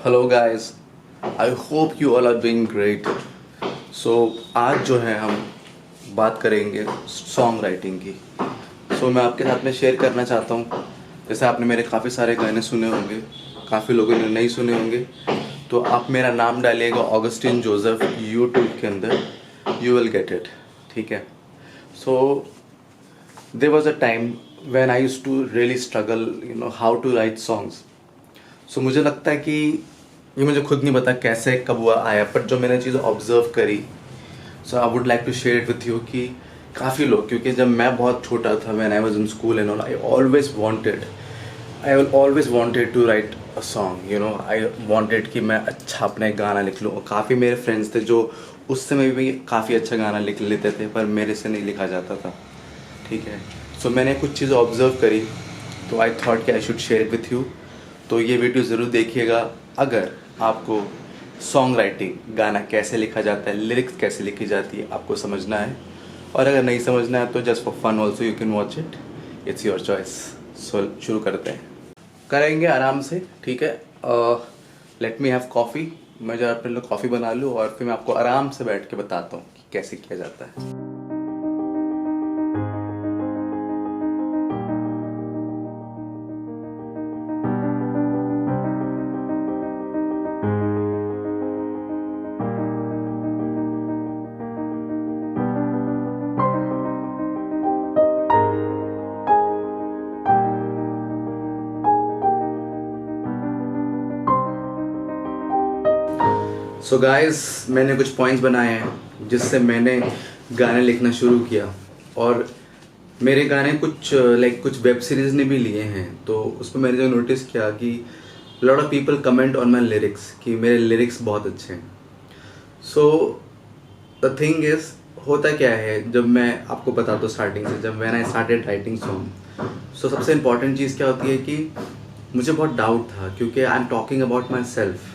Hello guys, I hope you all are doing great. So आज जो है हम बात करेंगे सॉन्ग राइटिंग की। मैं आपके साथ में शेयर करना चाहता हूँ। जैसे आपने मेरे काफ़ी सारे गाने सुने होंगे, काफ़ी लोगों ने नहीं सुने होंगे, तो आप मेरा नाम डालिएगा ऑगस्टिन जोसेफ यूट्यूब के अंदर, यू विल गेट इट। ठीक है। So there was a time when I used to really struggle how to write songs. मुझे लगता है कि ये मुझे खुद नहीं पता कैसे कब हुआ आया, पर जो मैंने चीज़ ऑब्जर्व करी, I would like to share it with you कि काफ़ी लोग, क्योंकि जब मैं बहुत छोटा था, when I was in school and all, I always wanted to write a song. I wanted कि मैं अच्छा अपना एक गाना लिख लूँ। और काफ़ी मेरे फ्रेंड्स थे जो उस समय भी काफ़ी अच्छा गाना लिख लेते थे, पर मेरे से नहीं लिखा जाता था। ठीक है। मैंने कुछ चीज़ें ऑब्जर्व करी, तो आई थॉट कि I should share it with you. तो ये वीडियो ज़रूर देखिएगा अगर आपको सॉन्ग राइटिंग, गाना कैसे लिखा जाता है, लिरिक्स कैसे लिखी जाती है, आपको समझना है। और अगर नहीं समझना है तो just for fun also you can watch it, it's your choice. शुरू करते हैं, करेंगे आराम से। ठीक है। Let me have coffee. मैं जरा अपने लिए कॉफ़ी बना लूँ और फिर मैं आपको आराम से बैठ के बताता हूँ कि कैसे किया जाता है। गाइस, मैंने कुछ पॉइंट्स बनाए हैं जिससे मैंने गाने लिखना शुरू किया। और मेरे गाने कुछ वेब सीरीज़ ने भी लिए हैं, तो उसमें मैंने जो नोटिस किया कि lot of people comment on my lyrics कि मेरे लिरिक्स बहुत अच्छे हैं। द थिंग इज़, होता क्या है, जब मैं आपको बताता हूँ स्टार्टिंग से, जब मैंने स्टार्टेड राइटिंग सॉन्ग, सबसे इम्पॉर्टेंट चीज़ क्या होती है कि मुझे बहुत डाउट था, क्योंकि I am talking about myself.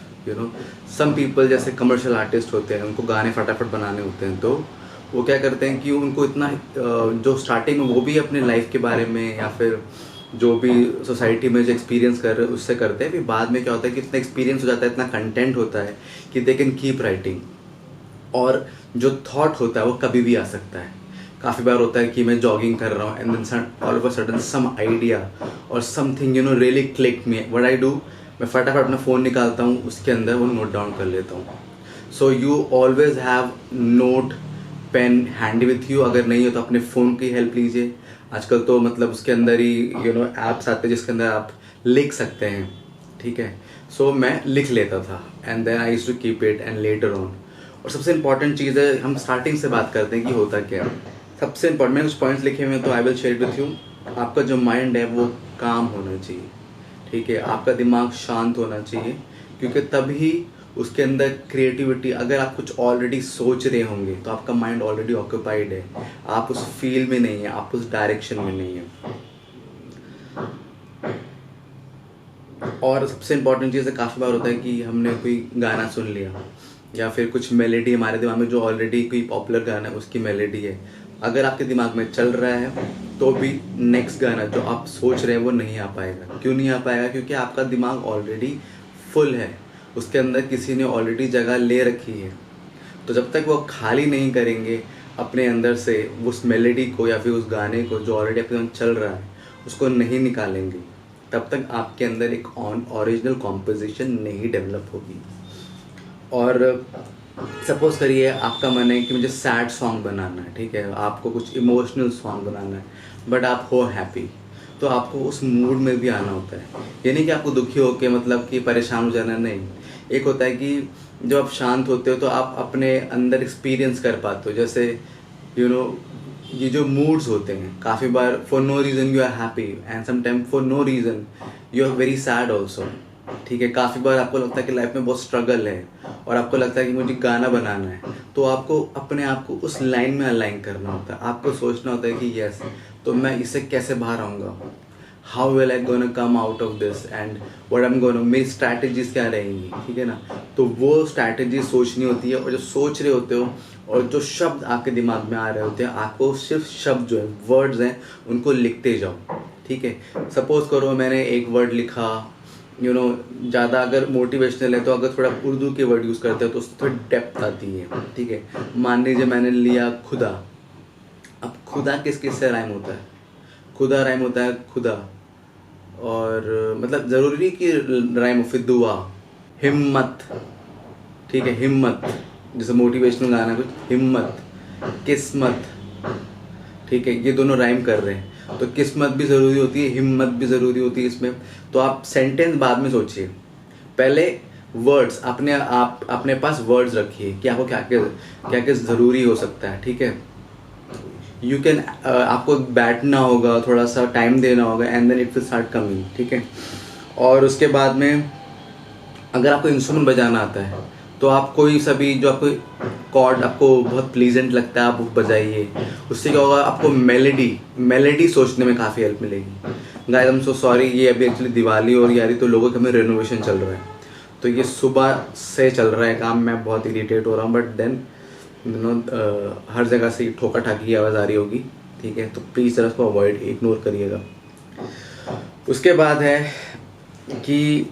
Some people जैसे कमर्शियल आर्टिस्ट होते हैं, उनको गाने फटाफट बनाने होते हैं, तो वो क्या करते हैं कि उनको इतना जो स्टार्टिंग में वो भी अपने लाइफ के बारे में या फिर जो भी सोसाइटी में जो एक्सपीरियंस कर रहे हैं उससे करते हैं। फिर बाद में क्या होता है कि इतना एक्सपीरियंस हो जाता है, इतना कंटेंट होता है कि दे कैन कीप राइटिंग। और जो थॉट होता है वो कभी भी आ सकता है। काफ़ी बार होता है कि मैं जॉगिंग कर रहा हूँ and then all of a sudden some idea और something really click me. What I do, मैं फटाफट अपना फ़ोन निकालता हूँ, उसके अंदर वो नोट डाउन कर लेता हूँ। You always have note pen handy with you. अगर नहीं हो तो अपने फ़ोन की हेल्प लीजिए। आजकल तो मतलब उसके अंदर ही ऐप्स आते हैं जिसके अंदर आप लिख सकते हैं। ठीक है। मैं लिख लेता था and then I used to keep it and later on. और सबसे इंपॉर्टेंट चीज़ है, हम स्टार्टिंग से बात करते हैं कि होता क्या है। सबसे इंपॉर्टेंट, मैंने कुछ पॉइंट्स लिखे हुए हैं तो I will share with you. आपका जो माइंड है वो काम होना चाहिए। ठीक है। आपका दिमाग शांत होना चाहिए, क्योंकि तभी उसके अंदर क्रिएटिविटी, अगर आप कुछ ऑलरेडी सोच रहे होंगे तो आपका माइंड ऑलरेडी ऑक्यूपाइड है, आप उस फील्ड में नहीं है, आप उस डायरेक्शन में नहीं है। और सबसे इंपॉर्टेंट चीज़ है, काफ़ी बार होता है कि हमने कोई गाना सुन लिया या फिर कुछ मेलेडी हमारे दिमाग में, जो ऑलरेडी कोई पॉपुलर गाना है उसकी मेलेडी है, अगर आपके दिमाग में चल रहा है तो भी नेक्स्ट गाना जो आप सोच रहे हैं वो नहीं आ पाएगा। क्यों नहीं आ पाएगा? क्योंकि आपका दिमाग ऑलरेडी फुल है, उसके अंदर किसी ने ऑलरेडी जगह ले रखी है। तो जब तक वो खाली नहीं करेंगे अपने अंदर से उस मेलेडी को या फिर उस गाने को जो ऑलरेडी आपके अंदर चल रहा है उसको नहीं निकालेंगे, तब तक आपके अंदर एक ओरिजिनल कॉम्पोजिशन नहीं डेवलप होगी। और सपोज करिए आपका मन है कि मुझे सैड सॉन्ग बनाना है, ठीक है, आपको कुछ इमोशनल सॉन्ग बनाना है, बट आप हो हैप्पी, तो आपको उस मूड में भी आना होता है। ये नहीं कि आपको दुखी हो के मतलब कि परेशान हो जाना, नहीं। एक होता है कि जब आप शांत होते हो तो आप अपने अंदर एक्सपीरियंस कर पाते हो। जैसे ये जो मूड्स होते हैं, काफ़ी बार for no reason you are happy and sometime for no reason you are very sad also. ठीक है। काफ़ी बार आपको लगता है कि लाइफ में बहुत स्ट्रगल है और आपको लगता है कि मुझे गाना बनाना है, तो आपको अपने आप को उस लाइन में अलाइन करना होता है। आपको सोचना होता है कि यस, तो मैं इससे कैसे बाहर आऊँगा, how will I gonna come out of this and what I am gonna, मेरी स्ट्रैटेजीज क्या रहेंगी। ठीक है ना। तो वो स्ट्रैटेजी सोचनी होती है, और जो सोच रहे होते हो और जो शब्द आपके दिमाग में आ रहे होते हैं, आपको सिर्फ शब्द जो है, वर्ड्स हैं, उनको लिखते जाओ। ठीक है। सपोज करो मैंने एक वर्ड लिखा यू नो ज़्यादा अगर मोटिवेशनल है तो अगर थोड़ा उर्दू के वर्ड यूज़ करते हो तो उसमें थोड़ी डेप्थ आती है, ठीक है। मान लीजिए मैंने लिया खुदा, अब खुदा किस किस से राइम होता है? खुदा राइम होता है खुदा, और मतलब ज़रूरी नहीं कि राइम हो, फिर दुआ, हिम्मत, ठीक है, हिम्मत, जैसे मोटिवेशनल गाना कुछ, हिम्मत, किस्मत, ठीक है, ये दोनों राइम कर रहे हैं तो किस्मत भी ज़रूरी होती है, हिम्मत भी ज़रूरी होती है इसमें। तो आप सेंटेंस बाद में सोचिए, पहले वर्ड्स अपने पास वर्ड्स रखिए कि आपको क्या क्या ज़रूरी हो सकता है, ठीक है। यू कैन आपको बैठना होगा, थोड़ा सा टाइम देना होगा, and then it will start coming, ठीक है। और उसके बाद में अगर आपको इंस्ट्रूमेंट बजाना आता है तो आप कोई सा भी जो आपको कॉर्ड आपको बहुत प्लीजेंट लगता है आप वो बजाइए। उससे क्या होगा, आपको मेलेडी सोचने में काफ़ी हेल्प मिलेगी। Guys I am so sorry, ये अभी एक्चुअली दिवाली हो रही है तो लोगों के हमें रेनोवेशन चल रहा है, तो ये सुबह से चल रहा है काम, मैं बहुत इरिटेट हो रहा हूँ, बट देन यू नो हर जगह से ठोका ठाकी की आवाज़ आ रही होगी, ठीक है। तो प्लीज़ जरा उसको अवॉइड इग्नोर करिएगा। उसके बाद है कि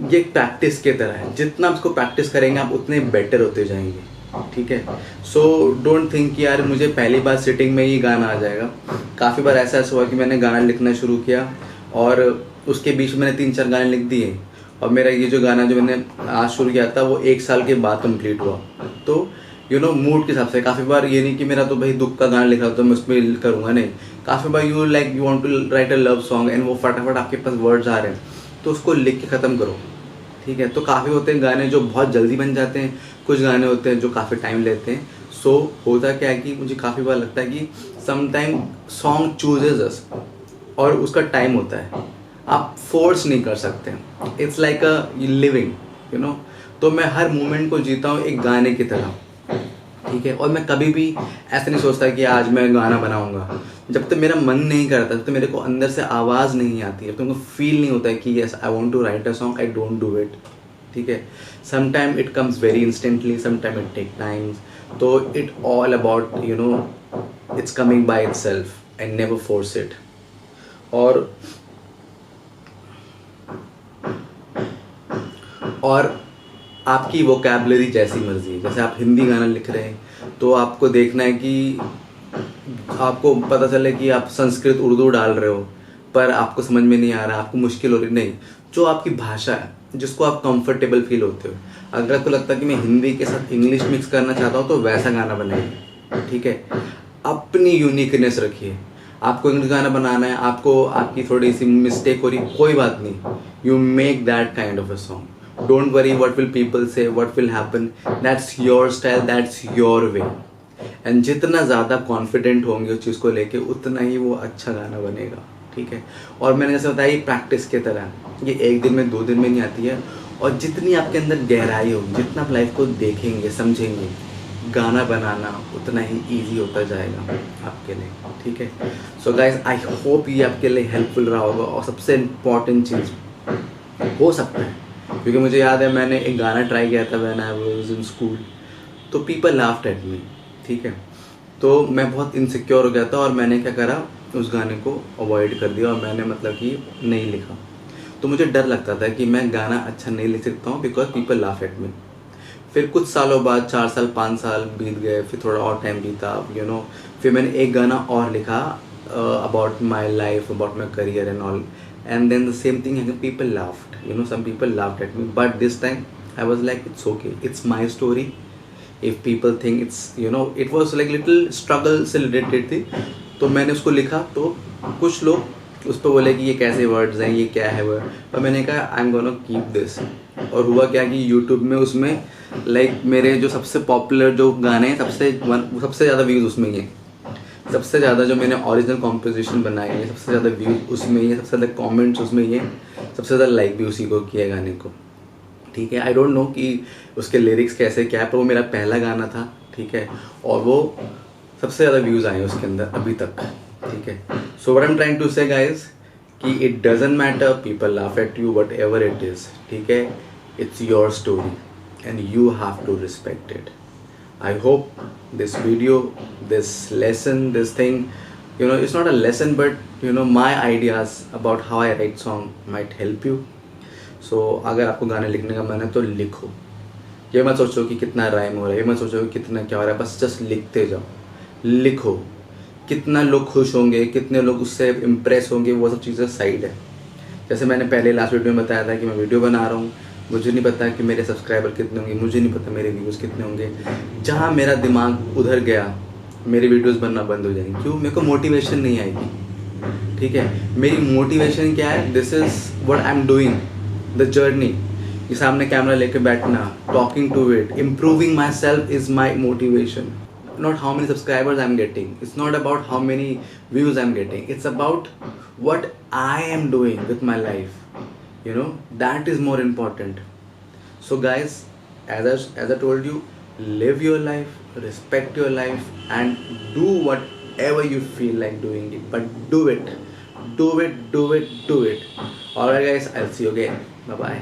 ये प्रैक्टिस की तरह है, जितना आप इसको प्रैक्टिस करेंगे आप उतने बेटर होते जाएंगे, ठीक है। सो डोंट थिंक कि यार मुझे पहली बार सिटिंग में ही गाना आ जाएगा। काफ़ी बार ऐसा हुआ कि मैंने गाना लिखना शुरू किया और उसके बीच में मैंने 3-4 गाने लिख दिए, और मेरा ये जो गाना जो मैंने आज शुरू किया था वो 1 साल के बाद कंप्लीट हुआ। तो यू नो मूड के हिसाब से काफ़ी बार ये नहीं कि मेरा तो भाई दुख का गाना लिखा तो मैं उसमें करूँगा, नहीं। काफ़ी बार you want to write a love song and वो फटाफट आपके पास वर्ड्स आ रहे हैं तो उसको लिख के ख़त्म करो, ठीक है। तो काफ़ी होते हैं गाने जो बहुत जल्दी बन जाते हैं, कुछ गाने होते हैं जो काफ़ी टाइम लेते हैं। सो होता क्या है कि मुझे काफ़ी बार लगता है कि समटाइम सॉन्ग चूजेज अस, और उसका टाइम होता है, आप फोर्स नहीं कर सकते। It's like a living, you know. तो मैं हर मोमेंट को जीता हूँ एक गाने की तरह, ठीक है। और मैं कभी भी ऐसा नहीं सोचता कि आज मैं गाना बनाऊंगा, जब तक मेरा मन नहीं करता, जब तक मेरे को अंदर से आवाज़ नहीं आती है, जब तक मेरे को फील नहीं होता है कि yes I want to write a song, I don't do it, ठीक है। Sometime it comes very instantly, sometime it take times. तो it all about you know it's coming by itself and never force it. और आपकी vocabulary जैसी मर्जी है, जैसे आप हिंदी गाना लिख रहे हैं तो आपको देखना है कि आपको पता चले कि आप संस्कृत उर्दू डाल रहे हो पर आपको समझ में नहीं आ रहा, आपको मुश्किल हो रही, नहीं। जो आपकी भाषा है जिसको आप कंफर्टेबल फील होते हो, अगर आपको लगता है कि मैं हिंदी के साथ इंग्लिश मिक्स करना चाहता हूँ तो वैसा गाना बनाइए, ठीक है। अपनी यूनिकनेस रखिए। आपको इंग्लिश गाना बनाना है, आपको आपकी थोड़ी सी मिस्टेक हो रही, कोई बात नहीं, you make that kind of a song. Don't worry what will people say, what will happen, that's your style, that's your way. And जितना ज़्यादा कॉन्फिडेंट होंगे उस चीज़ को लेके उतना ही वो अच्छा गाना बनेगा, ठीक है। और मैंने जैसे बताया प्रैक्टिस की तरह, ये 1 दिन में 2 दिन में नहीं आती है, और जितनी आपके अंदर गहराई होगी, जितना आप लाइफ को देखेंगे समझेंगे, गाना बनाना उतना ही ईजी होता जाएगा आपके लिए, ठीक है। सो गाइज आई होप ये आपके लिए हेल्पफुल रहा होगा। और सबसे इम्पॉर्टेंट चीज़ हो सकता है, क्योंकि मुझे याद है मैंने एक गाना ट्राई किया था when I was in school, तो पीपल लाफ्ड एट मी, ठीक है। तो मैं बहुत इनसिक्योर हो गया था और मैंने क्या करा, उस गाने को अवॉइड कर दिया और मैंने मतलब कि नहीं लिखा। तो मुझे डर लगता था कि मैं गाना अच्छा नहीं लिख सकता हूँ because people laugh at me. फिर कुछ सालों बाद 4 साल 5 साल बीत गए, फिर थोड़ा और टाइम बीता, यू नो। फिर मैंने एक गाना और लिखा about my life, about my career and all, and then the same thing, people laughed, you know, some people laughed at me, but this time I was like it's okay, it's my story. If people think it's, you know, it was like little struggle से related थी, तो मैंने उसको लिखा तो कुछ लोग उस पर बोले कि ये कैसे वर्ड्स हैं, ये क्या है वर्ड, पर मैंने कहा I am gonna keep this. और हुआ क्या कि यूट्यूब में उसमें लाइक मेरे जो सबसे पॉपुलर जो गाने हैं सबसे ज़्यादा व्यूज़ उसमें ही हैं, सबसे ज़्यादा जो मैंने ओरिजिनल कॉम्पोजिशन बनाई है सबसे ज़्यादा व्यूज उसमें ही है, सबसे ज़्यादा कमेंट्स उसमें ही है, सबसे ज़्यादा लाइक भी उसी को किया गाने को, ठीक है। आई डोंट नो कि उसके लिरिक्स कैसे क्या है, पर वो मेरा पहला गाना था, ठीक है, और वो सबसे ज़्यादा व्यूज़ आए उसके अंदर अभी तक, ठीक है। So what I am trying to say guys कि it doesn't matter people laugh at you whatever it is, ठीक है, it's your story and you have to respect it. I hope this video, this lesson, this thing You know, it's not a lesson, but you know, my ideas about how I write song might help you. So अगर आपको गाने लिखने का मन है तो लिखो, ये मत सोचो कि कितना राइम हो रहा है, ये मत सोचो कि कितना क्या हो रहा है, बस जस्ट लिखते जाओ, लिखो। कितना लोग खुश होंगे, कितने लोग उससे इम्प्रेस होंगे, वो सब चीज़ें साइड है। जैसे मैंने पहले लास्ट वीडियो में बताया था कि मैं वीडियो बना रहा हूँ, मुझे नहीं पता कि मेरे सब्सक्राइबर कितने होंगे, मुझे नहीं पता मेरे व्यूज़ कितने होंगे। जहाँ मेरा दिमाग उधर गया, मेरी वीडियोस बनना बंद हो जाएंगी। क्यों? मेरे को मोटिवेशन नहीं आएगी। ठीक है, मेरी मोटिवेशन क्या है? This is what I am doing, the journey. ये सामने कैमरा लेके बैठना, talking to it, improving myself is my motivation. Not how many subscribers I'm getting. It's not about how many views I'm getting. It's about what I am doing with my life. You know, that is more important. So guys, as I told you, live your life, respect your life, and do whatever you feel like doing it. But do it. Do it, do it, do it. Alright guys, I'll see you again. Bye bye.